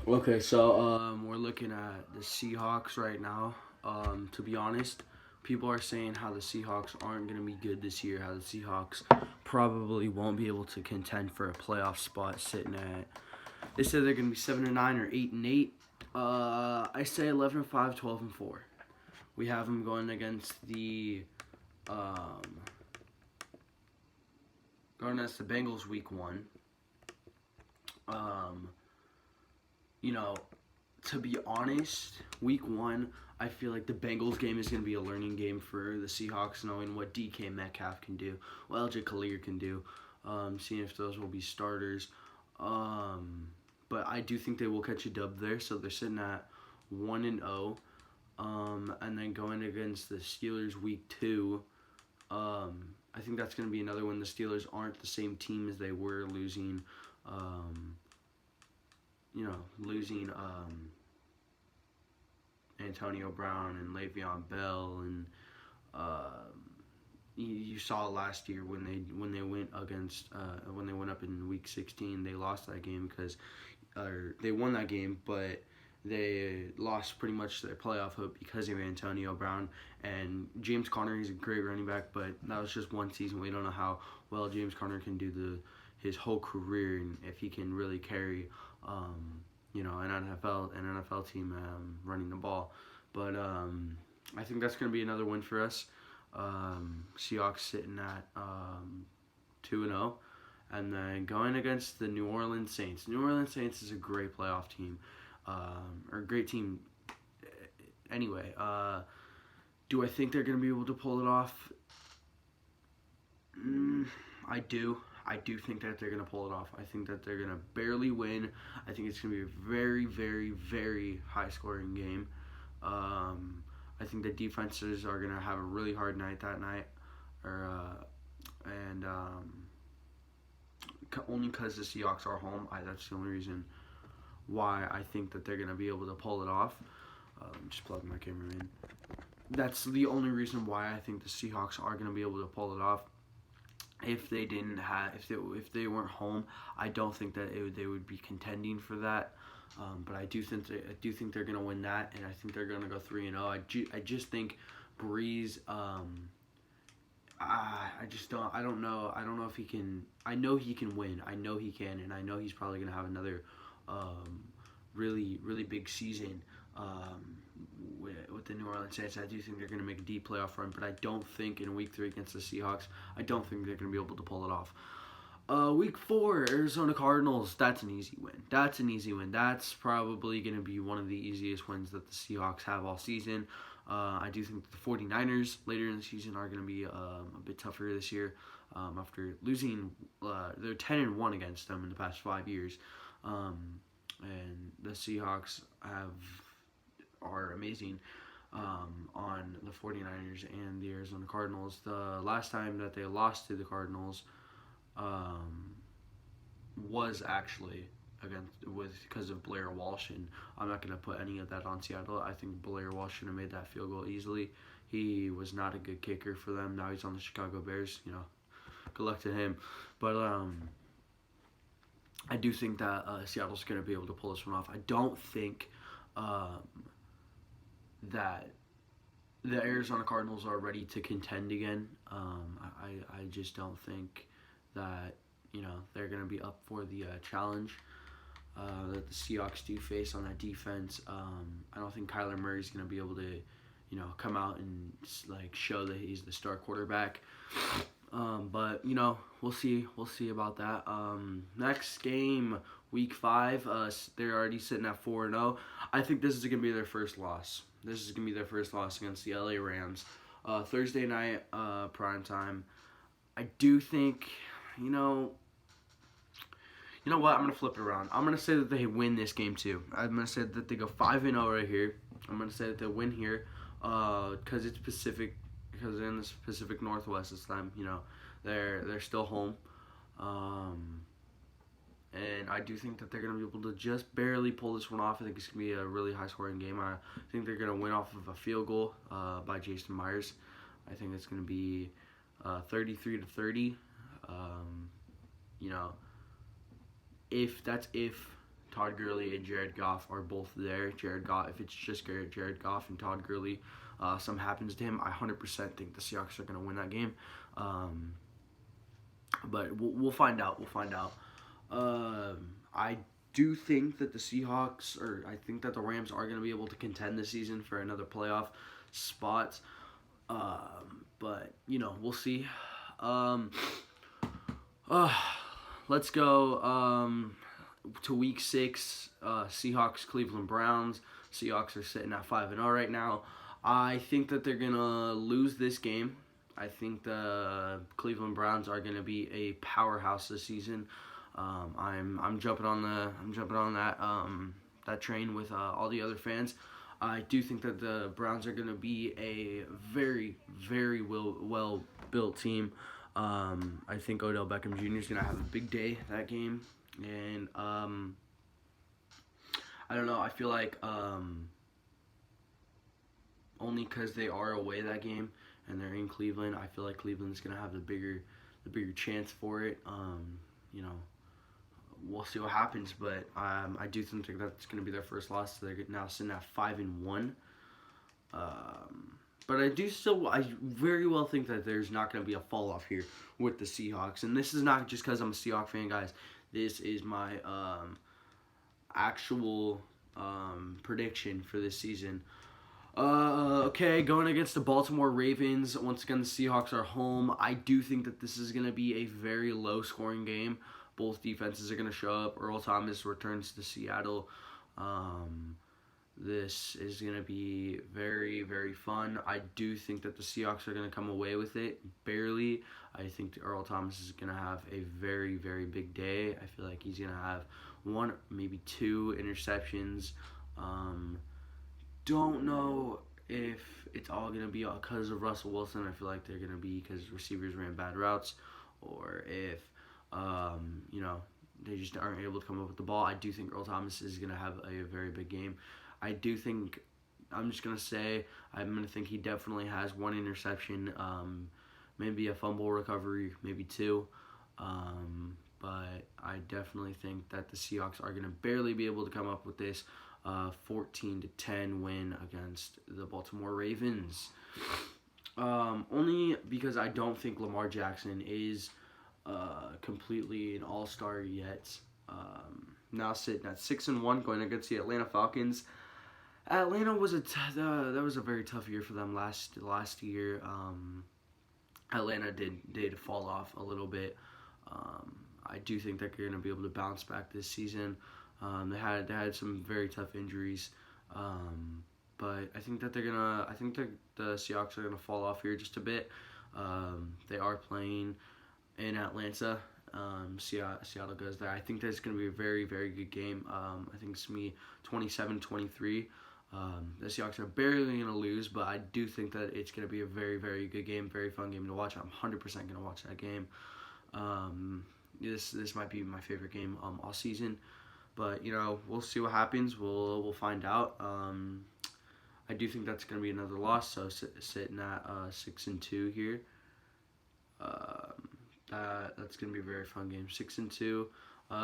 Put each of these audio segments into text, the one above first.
Okay, so we're looking at the Seahawks right now. To be honest, people are saying how the Seahawks aren't going to be good this year. How the Seahawks probably won't be able to contend for a playoff spot. Sitting at, they said they're going to be 7-9 or 8-8. I say 11-5, 12-4. We have them going against um, the Bengals week one. Um, you know, to be honest, week one, I feel like the Bengals game is going to be a learning game for the Seahawks, knowing what DK Metcalf can do, what LJ Collier can do, seeing if those will be starters. But I do think they will catch a dub there, so they're sitting at 1-0. And then going against the Steelers week two, I think that's going to be another one. The Steelers aren't the same team as they were, losing Antonio Brown and Le'Veon Bell, and you saw last year when they went up in week 16, they lost that game they won that game, but they lost pretty much their playoff hope because of Antonio Brown and James Conner. He's a great running back, but that was just one season. We don't know how well James Conner can do his whole career, and if he can really carry an NFL team running the ball. But I think that's going to be another win for us. Seahawks sitting at 2-0, and then going against the New Orleans Saints. New Orleans Saints is a great playoff team, or a great team. Anyway, do I think they're going to be able to pull it off? I do. I do think that they're going to pull it off. I think that they're going to barely win. I think it's going to be a very, very, very high-scoring game. I think the defenses are going to have a really hard night that night, only because the Seahawks are home. That's the only reason why I think that they're going to be able to pull it off. Just plug my camera in. That's the only reason why I think the Seahawks are going to be able to pull it off. If they weren't home, I don't think that they would be contending for that. But I do think they're gonna win that, and I think they're gonna go 3-0. I just think Breeze. I don't know. I don't know if he can. I know he can win. I know he can, and I know he's probably gonna have another really, really big season with the New Orleans Saints. I do think they're going to make a deep playoff run, but I don't think in week 3 against the Seahawks, I don't think they're going to be able to pull it off. Week 4, Arizona Cardinals, that's an easy win. That's probably going to be one of the easiest wins that the Seahawks have all season. I do think the 49ers later in the season are going to be a bit tougher this year after losing. They're 10-1 against them in the past 5 years. And the Seahawks are amazing on the 49ers and the Arizona Cardinals. The last time that they lost to the Cardinals was actually because of Blair Walsh, and I'm not going to put any of that on Seattle. I think Blair Walsh should have made that field goal easily. He was not a good kicker for them. Now he's on the Chicago Bears. Good luck to him. But I do think that Seattle's going to be able to pull this one off. I don't think that the Arizona Cardinals are ready to contend again. I just don't think that they're going to be up for the challenge that the Seahawks do face on that defense. I don't think Kyler Murray's going to be able to come out and show that he's the star quarterback. But we'll see about that. Next game, week 5. They're already sitting at 4-0. I think this is gonna be their first loss. Against the LA Rams. Thursday night, prime time. I do think, you know what? I'm gonna flip it around. I'm gonna say that they win this game too. I'm gonna say that they go 5-0 right here. I'm gonna say that they win here, because it's Pacific. Because they're in the Pacific Northwest this time, they're still home, and I do think that they're gonna be able to just barely pull this one off. I think it's gonna be a really high-scoring game. I think they're gonna win off of a field goal by Jason Myers. I think it's gonna be 33-30. If Todd Gurley and Jared Goff are both there. Jared Goff, if it's just Jared Goff and Todd Gurley, something happens to him, I 100% think the Seahawks are going to win that game. But we'll find out. We'll find out. I do think that the Seahawks, or I think that the Rams are going to be able to contend this season for another playoff spot. But, we'll see. Let's go to Week 6. Seahawks, Cleveland Browns. Seahawks are sitting at 5-0 right now. I think that they're going to lose this game. I think the Cleveland Browns are going to be a powerhouse this season. I'm jumping on that train with all the other fans. I do think that the Browns are going to be a very, very well built team. I think Odell Beckham Jr. is going to have a big day that game, and I don't know. I feel like only because they are away that game and they're in Cleveland, I feel like Cleveland's going to have the bigger chance for it. We'll see what happens, but I do think that's going to be their first loss. So they're now sitting at 5-1. But I very well think that there's not going to be a fall off here with the Seahawks, and this is not just because I'm a Seahawks fan, guys. This is my actual prediction for this season. Okay, going against the Baltimore Ravens. Once again, the Seahawks are home. I do think that this is going to be a very low-scoring game. Both defenses are going to show up. Earl Thomas returns to Seattle. This is going to be very, very fun. I do think that the Seahawks are going to come away with it, barely. I think Earl Thomas is going to have a very, very big day. I feel like he's going to have 1, maybe 2 interceptions. Don't know if it's all going to be because of Russell Wilson. I feel like they're going to be because receivers ran bad routes, or if, they just aren't able to come up with the ball. I do think Earl Thomas is going to have a very big game. I do think, I'm just going to say, I'm going to think he definitely has 1 interception, maybe a fumble recovery, maybe 2. But I definitely think that the Seahawks are going to barely be able to come up with this 14-10 win against the Baltimore Ravens. Only because I don't think Lamar Jackson is completely an all-star yet. Now sitting at 6-1, going against the Atlanta Falcons. Atlanta was that was a very tough year for them last year. Atlanta did fall off a little bit. I do think that they're going to be able to bounce back this season. They had some very tough injuries, but I think that the Seahawks are gonna fall off here just a bit. They are playing in Atlanta. Seattle goes there. I think that's gonna be a very, very good game. I think it's gonna be 27-23. The Seahawks are barely gonna lose, but I do think that it's gonna be a very, very good game, very fun game to watch. I'm 100% gonna watch that game. This might be my favorite game all season. But, we'll see what happens. We'll find out. I do think that's going to be another loss, so sitting at 6-2 here. That's going to be a very fun game. 6-2.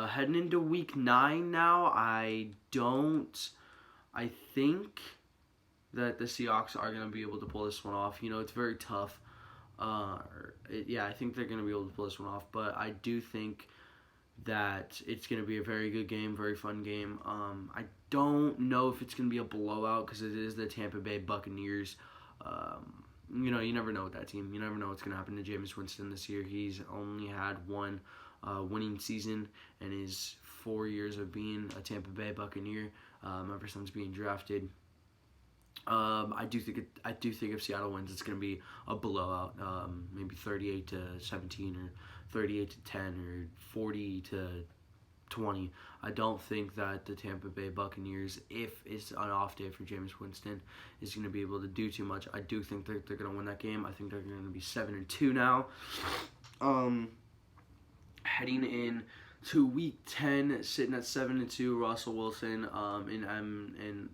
Heading into Week 9 now, I think that the Seahawks are going to be able to pull this one off. It's very tough. I think they're going to be able to pull this one off, but I do think that it's going to be a very good game, very fun game. I don't know if it's going to be a blowout because it is the Tampa Bay Buccaneers. You never know with that team. You never know what's going to happen to Jameis Winston this year. He's only had 1 winning season in his 4 years of being a Tampa Bay Buccaneer, ever since being drafted. I do think if Seattle wins, it's going to be a blowout, maybe 38-17 or 38-10 or 40-20. I don't think that the Tampa Bay Buccaneers, if it's an off day for Jameis Winston, is going to be able to do too much. I do think that they're going to win that game. I think they're going to be 7-2 now. Heading in to Week 10, sitting at 7-2, Russell Wilson in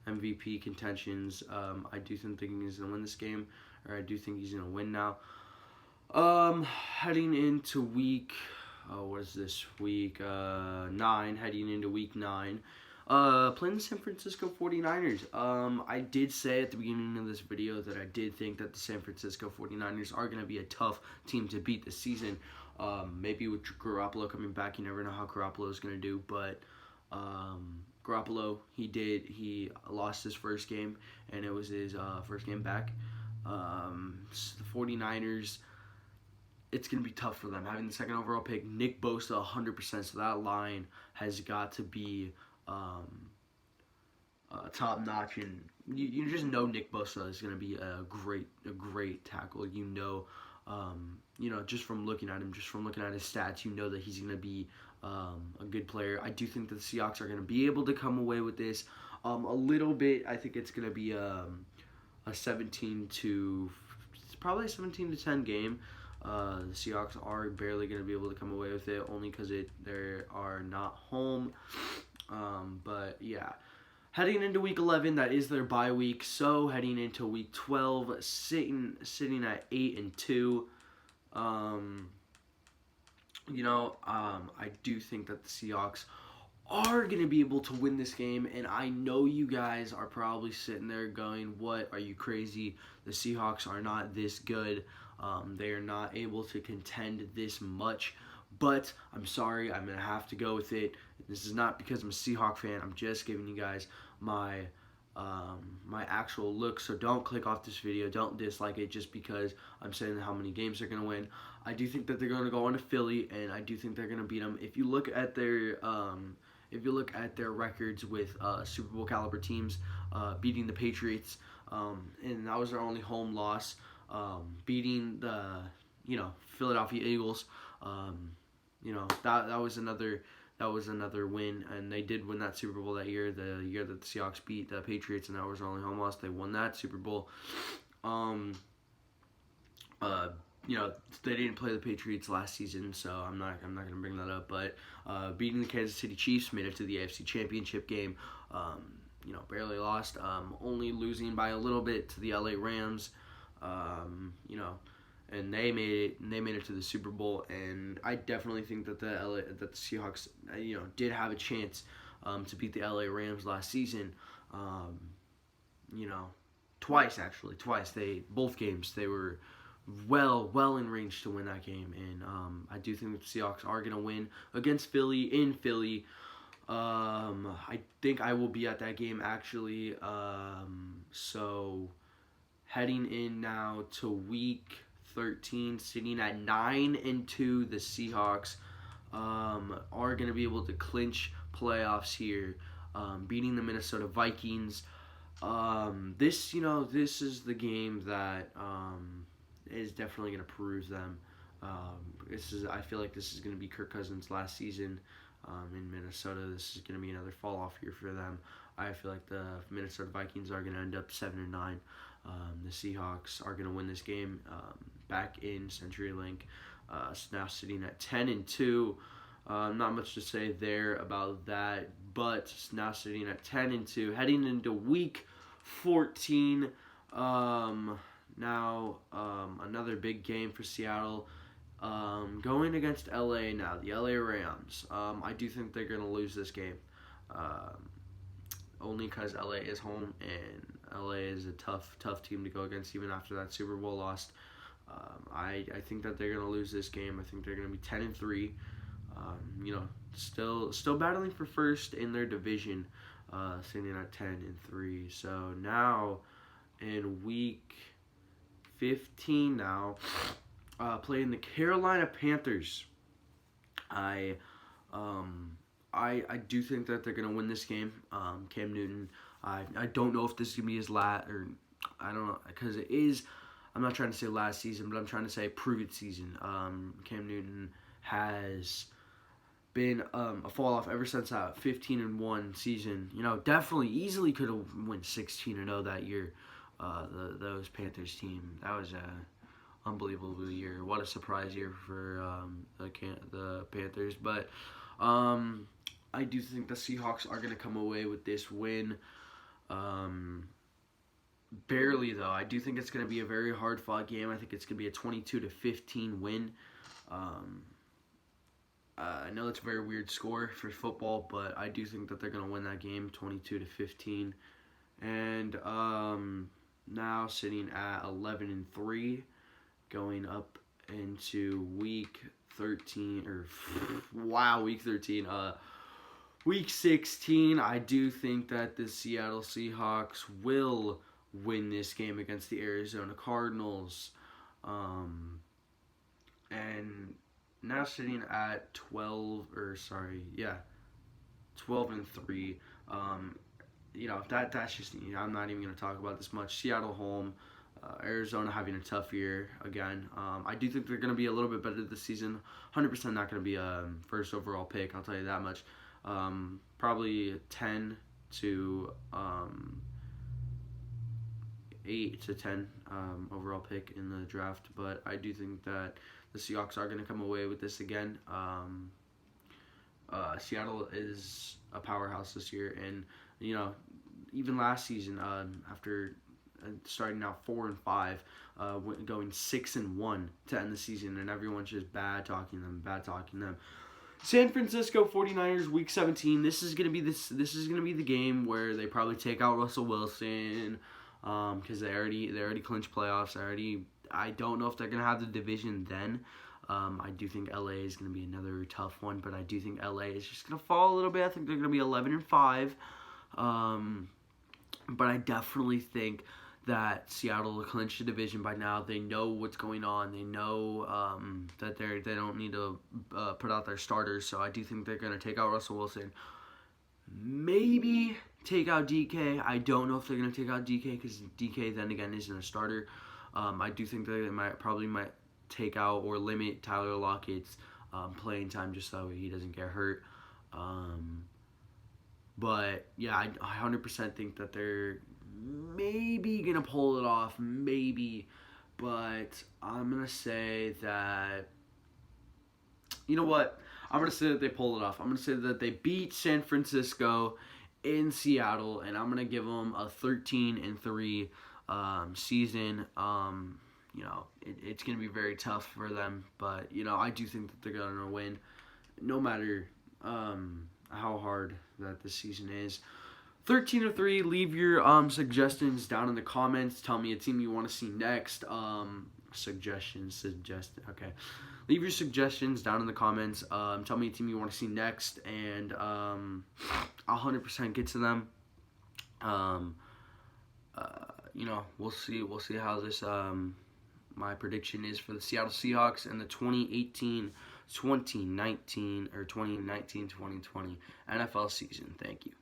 MVP contentions. I do think he's going to win this game, or I do think he's going to win now. Heading into Week what is this week? 9, heading into week 9. Playing the San Francisco 49ers. I did say at the beginning of this video that I did think that the San Francisco 49ers are going to be a tough team to beat this season. Maybe with Garoppolo coming back, you never know how Garoppolo is going to do, but Garoppolo, he lost his first game, and it was his first game back. The 49ers, it's going to be tough for them. Having the second overall pick, Nick Bosa 100%, so that line has got to be top notch, and you just know Nick Bosa is going to be a great tackle. You know, just from looking at him, just from looking at his stats, you know that he's going to be a good player. I do think that the Seahawks are going to be able to come away with this a little bit. I think it's going to be a 17 to 10 game. The Seahawks are barely going to be able to come away with it, only because they are not home. But yeah, heading into week 11, that is their bye week. So heading into week 12, sitting at 8-2. I do think that the Seahawks are going to be able to win this game, and I know you guys are probably sitting there going, what, are you crazy? The Seahawks are not this good. They are not able to contend this much, but I'm sorry, I'm going to have to go with it. This is not because I'm a Seahawk fan. I'm just giving you guys my actual look, so don't click off this video. Don't dislike it just because I'm saying how many games they're going to win. I do think that they're going to go on to Philly, and I do think they're going to beat them. If you look at their records with Super Bowl caliber teams, beating the Patriots, and that was their only home loss. Beating the Philadelphia Eagles, that was another win, and they did win that Super Bowl that year, the year that the Seahawks beat the Patriots, and that was their only home loss. They won that Super Bowl. They didn't play the Patriots last season, so I'm not going to bring that up. But beating the Kansas City Chiefs, made it to the AFC Championship game. Barely lost. Only losing by a little bit to the LA Rams. And they made it to the Super Bowl. And I definitely think that the Seahawks, did have a chance to beat the LA Rams last season. Twice. Both games they were well in range to win that game, and I do think that the Seahawks are going to win against Philly in Philly. I think I will be at that game actually. So heading in now to week 13, sitting at 9-2, the Seahawks are going to be able to clinch playoffs here, beating the Minnesota Vikings. This is the game that is definitely going to prove them. I feel like this is going to be Kirk Cousins' last season in Minnesota. This is going to be another fall off year for them. I feel like the Minnesota Vikings are going to end up 7-9. The Seahawks are going to win this game back in CenturyLink. Now sitting at 10-2. Not much to say there about that, but now sitting at 10-2, heading into week 14. Another big game for Seattle. Going against LA now, the LA Rams. I do think they're going to lose this game. Only because LA is home, and LA is a tough team to go against even after that Super Bowl loss. I think that they're going to lose this game. I think they're going to be 10-3. Still battling for first in their division, sitting at 10-3. So now in week 15 now, playing the Carolina Panthers. I do think that they're gonna win this game. Cam Newton. I don't know if this is gonna be his last, or I don't know, because it is. I'm not trying to say last season, but I'm trying to say prove it season. Cam Newton has been a fall off ever since that 15-1 season. Definitely easily could have went 16-0 that year. Those Panthers team, that was a unbelievable year. What a surprise year for the Panthers. But I do think the Seahawks are going to come away with this win. Barely, though. I do think it's going to be a very hard-fought game. I think it's going to be a 22-15 win. I know it's a very weird score for football, but I do think that they're going to win that game 22-15. And now sitting at 11-3, going up into week 13 or wow, week 13. Week 16, I do think that the Seattle Seahawks will win this game against the Arizona Cardinals. And now sitting at 12-3. That's just, I'm not even going to talk about this much. Seattle home, Arizona having a tough year again. I do think they're going to be a little bit better this season. 100% not going to be a first overall pick, I'll tell you that much. Probably 10 to 8 to 10 overall pick in the draft, but I do think that the Seahawks are going to come away with this again. Seattle is a powerhouse this year, and even last season, after starting out 4-5, going 6-1 to end the season, and everyone's just bad talking them. San Francisco 49ers week 17. This is gonna be the game where they probably take out Russell Wilson, because they already clinched playoffs. I don't know if they're gonna have the division then. I do think LA is gonna be another tough one, but I do think LA is just gonna fall a little bit. I think they're gonna be 11-5. But I definitely think that Seattle will clinch the division by now. They know what's going on. They know that they don't need to put out their starters. So I do think they're going to take out Russell Wilson. Maybe take out DK. I don't know if they're going to take out DK because DK then again isn't a starter. I do think they might take out or limit Tyler Lockett's playing time just so he doesn't get hurt. But yeah, I 100% think that they're maybe gonna pull it off, maybe, but I'm gonna say that, you know what? I'm gonna say that they pull it off. I'm gonna say that they beat San Francisco in Seattle, and I'm gonna give them a 13-3 season. It's gonna be very tough for them, but I do think that they're gonna win, no matter how hard that this season is. 13-3. Leave your suggestions down in the comments. Tell me a team you want to see next. Okay. Leave your suggestions down in the comments. Tell me a team you want to see next, and I'll 100% get to them. We'll see how this my prediction is for the Seattle Seahawks and the 2019 2020 NFL season. Thank you.